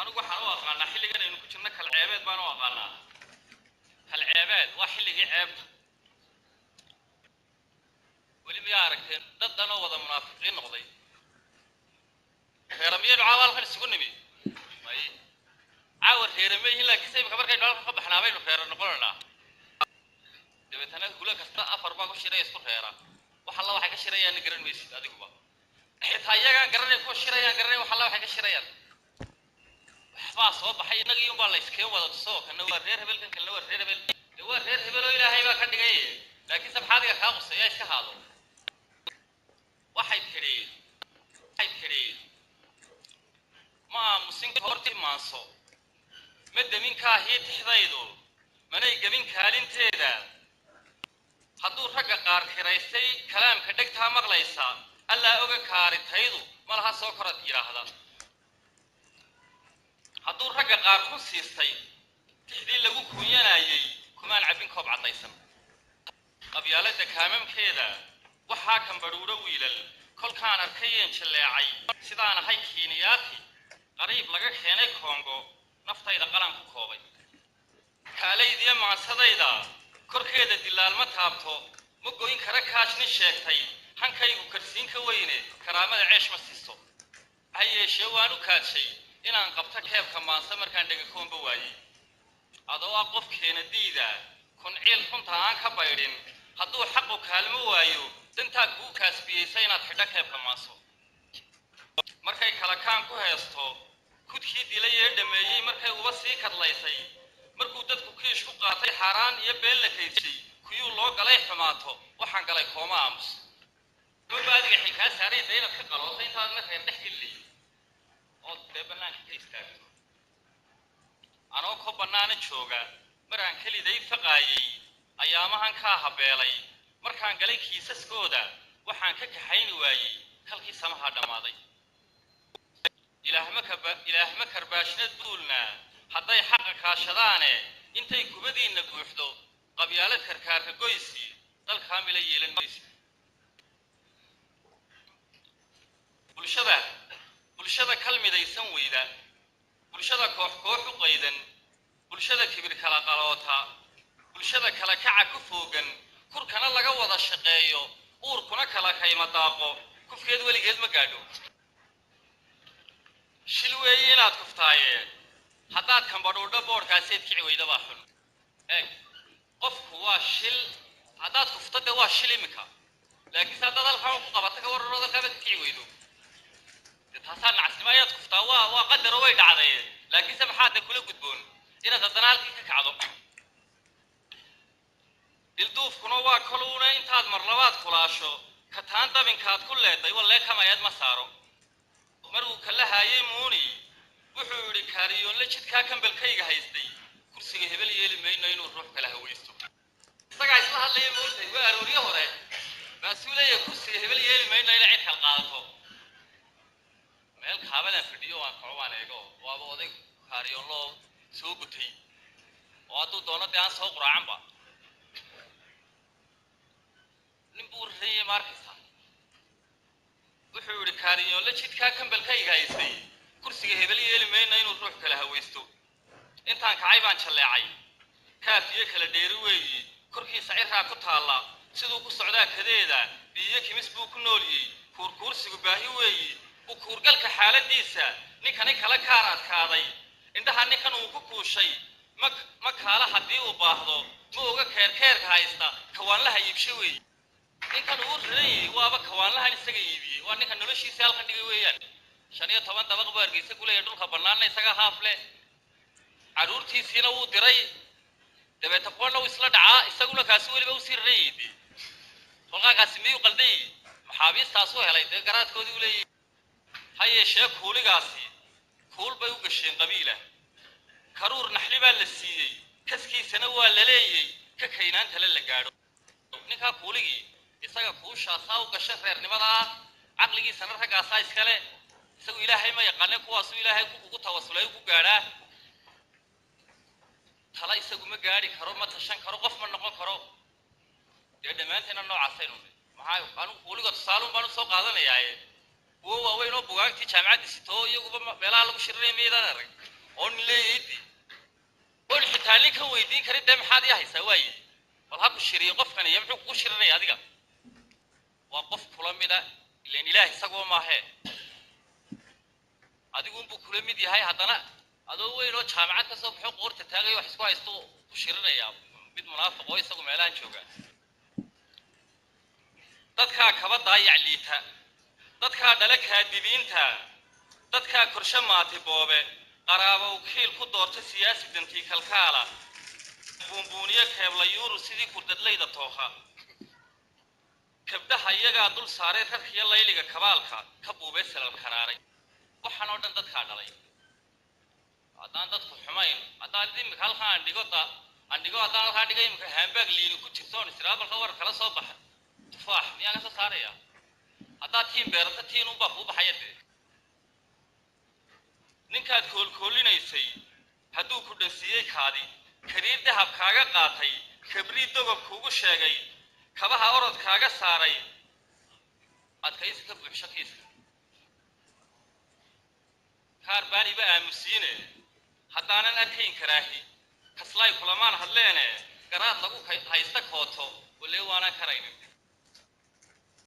أنا وحنا وقعنا حلي جنا إنه كنا كالعباد بنا وقعنا كالعباد وحلي عب ولم يعرف ضدنا وضع منافقين نقضي هرمية العوال خلص يقول نبي ما هي عاور هرمية هلا كسب خبر كي نقول خب إحنا بين خير نقولنا دبتنا كلها كستا أفر باقو شراء يسكر خيرا وحلا واحد شراء نقرن ميسي هذا هو حتى قرن يكون شراء قرن وحلا واحد شراء فاصو بحي نجي يوم بالله يسكين ولا تصو كنا ورير هبل كنا ورير هبل ورير هبل إلى هاي ما كان جاي لكن سب هذا خاص إيش كهذا واحد كريم ما مسين كورتي ماسو مد من كاهي تحضيدو من أي جبين كالين تيدا حضور حق قار كريستي كلام كدكتها مغليسا ألا أوجا كاري تهيدو ما لها سكرت إلى هذا حضور حق قار خصيستي تحديد لجو كوينا يي كمان عبين كوب عطيسم قبيلة كامم كذا وحاكم برورة ويلل كل كان أركين شلعي سيدانا هاي كينياتي قريب لقى خياني كونغو نفطي دقلان كوكوبي كالي دي مع صديدا كركيدا دلال متابتو مقوين كركاشني شيكتاي هنكاي وكرسين كويني كرامة عيش مسيستو هاي شوانو كاتشي إنا انقبتا كيف كمان سمر كان دقا كون بواي أدو أقف كينا ديدا كون عيل كنتا عنك بايرين هدو حقو كالمو وايو دنتا كو كاسبيي سينات حدا كيف كماسو مركاي كالاكان كو هيستو كودكي ديلاي دميي مركاي وبسي كدلايسay markuu dadku kiish ku qaatay xaraan iyo beel la kaysay kuyuu loo galay xumaato waxaan galay kooma aamus baadiga xilka saaray deena ka qaloosay intaad ma reer dhaxgilay oo deebanaanka ka istaagto anoo ko banaana jooga maraan kaliday faqaayay ayaamahan ka habeelay markaan galay kiisaskooda waxaan ka kaxayn waayay halkii samaha dhamaaday ilaah ma karbaashna duulna hadday xaq kaashadaane intay kubadiina buuxdo qabyaalad karkaarka goysi dal kaamil yeelan maysi bulshada kalmidaysan weyda bulshada koox u qaydan bulshada kibir kala qaloota bulshada kala kaca ku foogan kurkana laga wada shaqeeyo uurkuna kala kayma daaqo kufkeed waligeed ma gaadho shil weeye inaad kuftaayeen haddaad kambadhuudha boodhkaaseed kici weyda baa xun qofku waa shil haddaad kufto dee waa shil imika laakiinse haddaad halkan ku qabata ka wararooda qaabad kici weydo dee taasaa nacasnimo ayaad kuftaa waa qadaro way dhacdayeen laakiinse maxaad dee kula gudboon inaad haddana halkii ka kacdo dilduufkuna waa koluuna intaad mar labaad kulaasho kataan dabinkaad ku leeday wallee kamayaad ma saaro maruu kala haayay muuni wuxuu yiri kaariyoon la jidka kambalkayga haystay kursiga hebel yeeli mayno inuu ruux kala haweysto isaga isla hadlay mooltay waa arooriyo hore mas'uuliyada kursiga hebel yeeli mayno ila cid xal qaadato meel kaabadan fadhiyo waan qoobaan eego waaba oday kaariyoon loo soo gutay oo hadduu doono dee aan soo quraacanba nin buu reeyay markasta wuxuu yiri kaariyoon la jidka kambalkayga haystay kursiga hebel yeeli mayno inuu ruux kala haweysto intaan kacay baan jaleecay kaafiye kala dheeri weeyi korkiisa cirraa ku taala sidoo ku socdaa kadeeda biyo kimis buu ku nooliyay kursigu baahi weeyi u kuurgalka xaaladiisa ninkani kala kaaraadkaaday indhaha ninkan uu ku kuushay ma kaala haddii uu baahdo ma oga keerkeerka haysta kawaanlaha iibshay weeyi ninkan uu reeyay waaba kawaanlahan isaga iibiyey waa ninkan noloshiisa halkan dhigay weeyaan 15 dabaq baargiisa ku leeyahay dhulka banaana isaga haafle caruurtiisina uu diray dabeeta qoona uu isla dhacaa isaguna kaasi waliba uu sirreeyay tolqaaqaasi miyuu qalday maxaabiistaas uu helay garaadkoodii uu leeyahay haye sheek kuuligaasi kuul bay u gasheen qabiila karuur naxli baa la siiyay kaskiisana waa la leeyay ka kaynaanta la gaadho ninka kuuligii isaga kuushaasaa u gashay reernimada aqligiisana ragaasaa iskale isagu ilaahay ma yaqaan kuwaas ilaahay ugu tawassulay ugu gaaraa tala isagu ma gaari karo ma tashan karo qof ma noqon karo dee dhamaanteena noocaasaynu maxaa qanu kuuliga tusaalun baan soo qaadanayaa kuwa waaweyn oo bugaagtii jaamacadda sitoo iyaguba meelaha lagu shirreeyay meedaan arag on leed on xitaa ninka weydiin kari dee maxaad ii haysaa waaye bal ha ku shiriyo qofkan iyo muxuu kugu shirinaya adiga waa qof kula mida ileen ilaahay isagoo maahe adigu unbuu kula mid yahay haddana adoo weyn oo jaamacad ka soo baxo qoorta taagay wax isku haysto ku shirinaya mid munaafiq oo isagu meelahan jooga dadkaa kaba daayac liita dadkaa dhala kaadibiinta dadkaa korshe maati boobe qaraabo wakiil ku doorta siyaasi dantii kalkaala buunbuuniye keebla yuuru sidii kurdadlayda tooha kabdhaha iyagaa dul saaray rarkiyo layliga kabaalka ka buubee salal karaaray waxaan oo dhan dadkaa dhalay haddaan dadku xumayn haddaan imika halkaa andhigo haddaan halkaa dhiga imika haambaag liini ku jirtoon istiraabal war kala soo baxa tufaax miyaan ka soo saaraya haddaad tiin beerata tiin unbaa kuu baxaya dee ninkaad koolkoolinaysay hadduu ku dhansiiyey kaadi kariir dahab kaaga qaatay kabrii dogob kuugu sheegay kabaha orod kaaga saaray adkaysi ka buuxsho kiiska kaar baaniba aamusiine haddaanan arkayn karaahi kaslaay kulamaan hadleene garaad lagu haysta kooto walee waanaan karaynin